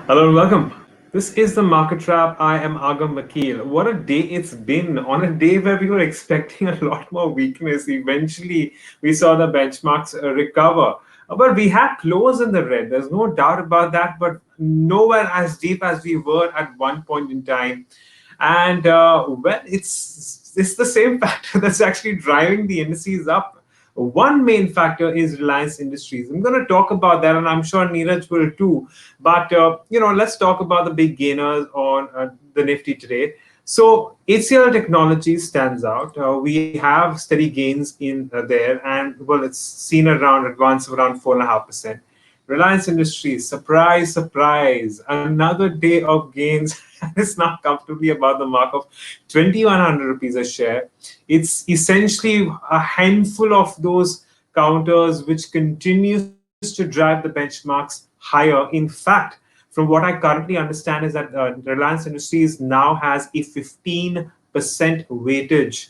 Hello and welcome. This is the Market Trap. I am Agam Vakil. What a day it's been. On a day where we were expecting a lot more weakness, eventually we saw the benchmarks recover. But we had close in the red. There's no doubt about that, but nowhere as deep as we were at one point in time. And well, it's the same factor that's actually driving the indices up. One main factor is Reliance Industries. I'm going to talk about that, and I'm sure Niraj will too. But let's talk about the big gainers on the Nifty today. So HCL Technologies stands out. We have steady gains in there, and well, it's seen around advance of around 4.5%. Reliance Industries, surprise, surprise, another day of gains. It's now comfortably above the mark of 2,100 rupees a share. It's essentially a handful of those counters which continues to drive the benchmarks higher. In fact, from what I currently understand is that Reliance Industries now has a 15% weightage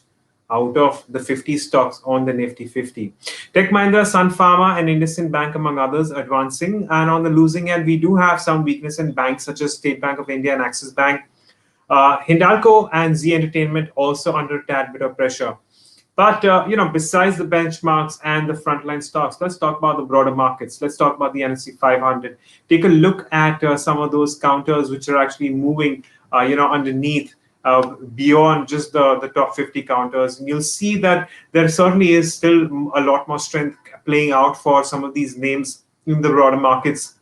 out of the 50 stocks on the Nifty 50. Tech Mahindra, Sun Pharma, and IndusInd Bank, among others, advancing. And on the losing end, we do have some weakness in banks such as State Bank of India and Axis Bank. Hindalco and Z Entertainment also under a tad bit of pressure. But besides the benchmarks and the frontline stocks, let's talk about the broader markets. Let's talk about the NSE 500. Take a look at some of those counters which are actually moving, underneath, beyond just the top 50 counters. And you'll see that there certainly is still a lot more strength playing out for some of these names in the broader markets.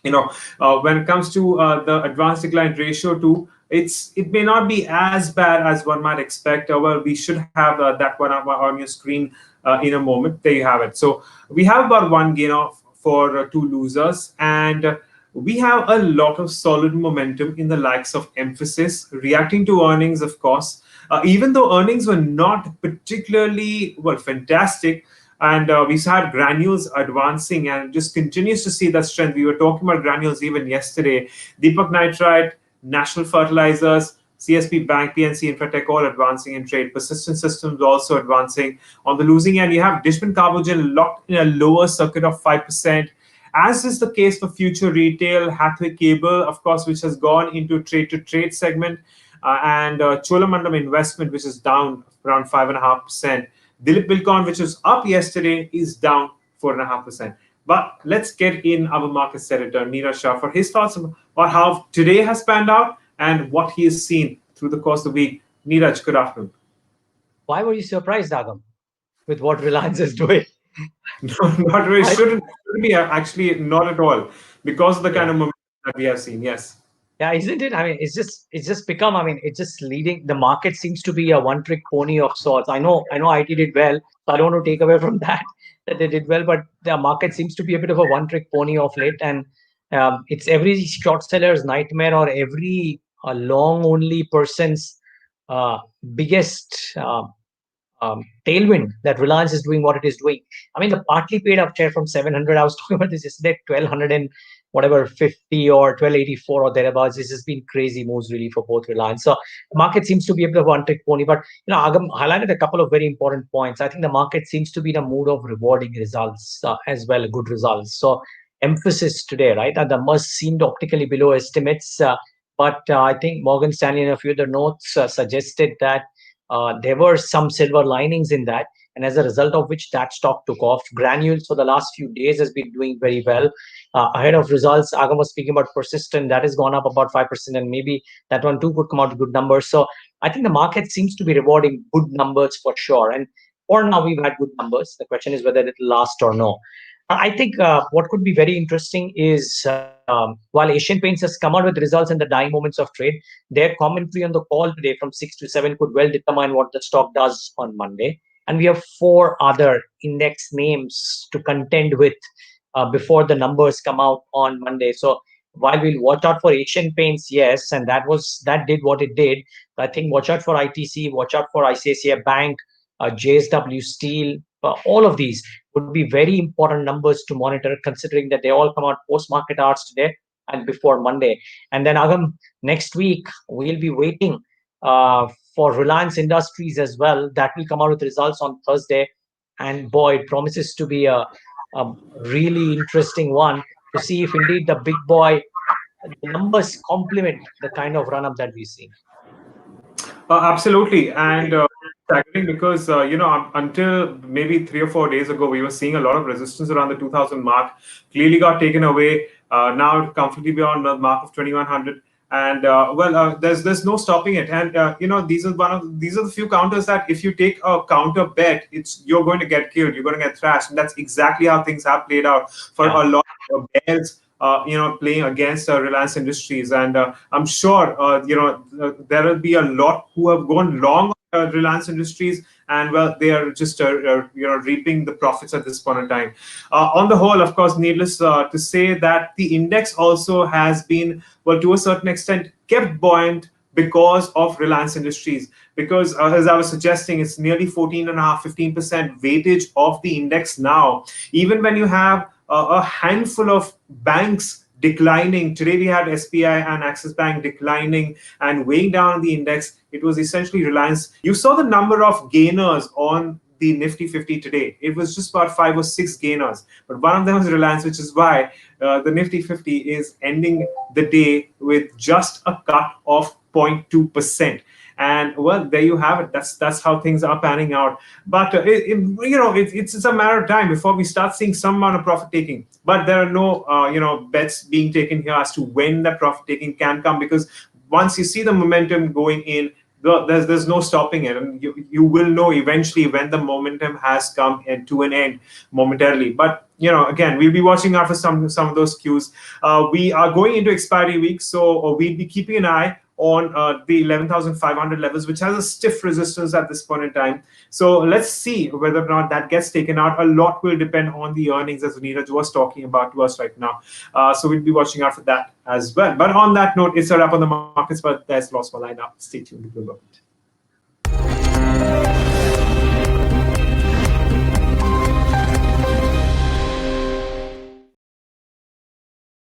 When it comes to the advanced decline ratio too, it may not be as bad as one might expect. Well, we should have that one on your screen in a moment. There you have it. So we have about one gainer for two losers, and we have a lot of solid momentum in the likes of Emphasis reacting to earnings, of course. Even though earnings were not particularly fantastic, and we had granules advancing and just continues to see that strength. We were talking about granules even yesterday. Deepak Nitrite, National Fertilizers, CSP Bank, PNC Infratech all advancing in trade. Persistent Systems also advancing. On the losing end, you have Dishman Carbogen locked in a lower circuit of 5%. As is the case for Future Retail, Hathway Cable, of course, which has gone into trade-to-trade segment, and Cholamandalam Investment, which is down around 5.5%. Dilip Bilcon, which was up yesterday, is down 4.5%. But let's get in our market editor, Niraj Shah, for his thoughts about how today has panned out and what he has seen through the course of the week. Niraj, good afternoon. Why were you surprised, Agam, with what Reliance is doing? No, not really. I, Shouldn't be actually not at all because of the kind yeah, of momentum that we have seen. Yes. yeah, isn't it? I mean, it's just become. I mean, it's just leading. The market seems to be a one-trick pony of sorts. I know, IT did well, so I don't want to take away from that they did well, but the market seems to be a bit of a one-trick pony of late, and it's every short seller's nightmare or every long-only person's uh, biggest. Tailwind that Reliance is doing what it is doing. I mean, the partly paid up share from 700, I was talking about this yesterday, 1200 and whatever, 50 or 1284 or thereabouts. This has been crazy moves really for both Reliance. So the market seems to be a bit of one trick pony. But, Agam highlighted a couple of very important points. I think the market seems to be in a mood of rewarding results as well, good results. So emphasis today, right? And the numbers seemed optically below estimates. But I think Morgan Stanley and a few other notes suggested that there were some silver linings in that, and as a result of which that stock took off. Granules for the last few days has been doing very well. Ahead of results, Agam was speaking about Persistent, that has gone up about 5%, and maybe that one too could come out with good numbers. So I think the market seems to be rewarding good numbers for sure. And for now, we've had good numbers. The question is whether it will last or no. I think what could be very interesting is while Asian Paints has come out with results in the dying moments of trade, their commentary on the call today from 6 to 7 could well determine what the stock does on Monday. And we have four other index names to contend with before the numbers come out on Monday. So while we'll watch out for Asian Paints, yes, and that did what it did. I think watch out for ITC, watch out for ICICI Bank, JSW Steel. All of these would be very important numbers to monitor, considering that they all come out post-market hours today and before Monday. And then Agam, next week we'll be waiting for Reliance Industries as well. That will come out with results on Thursday, and boy, it promises to be a really interesting one to see if indeed the big boy the numbers complement the kind of run up that we've seen. Absolutely, and staggering because until maybe 3 or 4 days ago, we were seeing a lot of resistance around the 2000 mark. Clearly, got taken away. Now comfortably beyond the mark of 2100, and there's no stopping it. And these are the few counters that if you take a counter bet, it's you're going to get killed. You're going to get thrashed, and that's exactly how things have played out for Yeah. a lot of bears. Playing against Reliance Industries, and I'm sure there will be a lot who have gone long on Reliance Industries, and well, they are just reaping the profits at this point in time. On the whole, of course, needless to say that the index also has been, well, to a certain extent, kept buoyant because of Reliance Industries. Because as I was suggesting, it's nearly 14.5, 15% weightage of the index now. Even when you have a handful of banks declining. Today we had SBI and Axis Bank declining and weighing down the index. It was essentially Reliance. You saw the number of gainers on the Nifty 50 today. It was just about 5 or 6 gainers, but one of them was Reliance, which is why the Nifty 50 is ending the day with just a cut of 0.2%. And well, there you have it. That's how things are panning out. But it's a matter of time before we start seeing some amount of profit taking. But there are no bets being taken here as to when that profit taking can come, because once you see the momentum going in, there's no stopping it, and you will know eventually when the momentum has come to an end momentarily. But again, we'll be watching out for some of those cues. We are going into expiry week, so we'll be keeping an eye on the 11,500 levels, which has a stiff resistance at this point in time. So let's see whether or not that gets taken out. A lot will depend on the earnings, as Niraj was talking about to us right now. So we'll be watching out for that as well. But on that note, it's a wrap on the markets, but there's lots more lineup. Stay tuned to Bloomberg.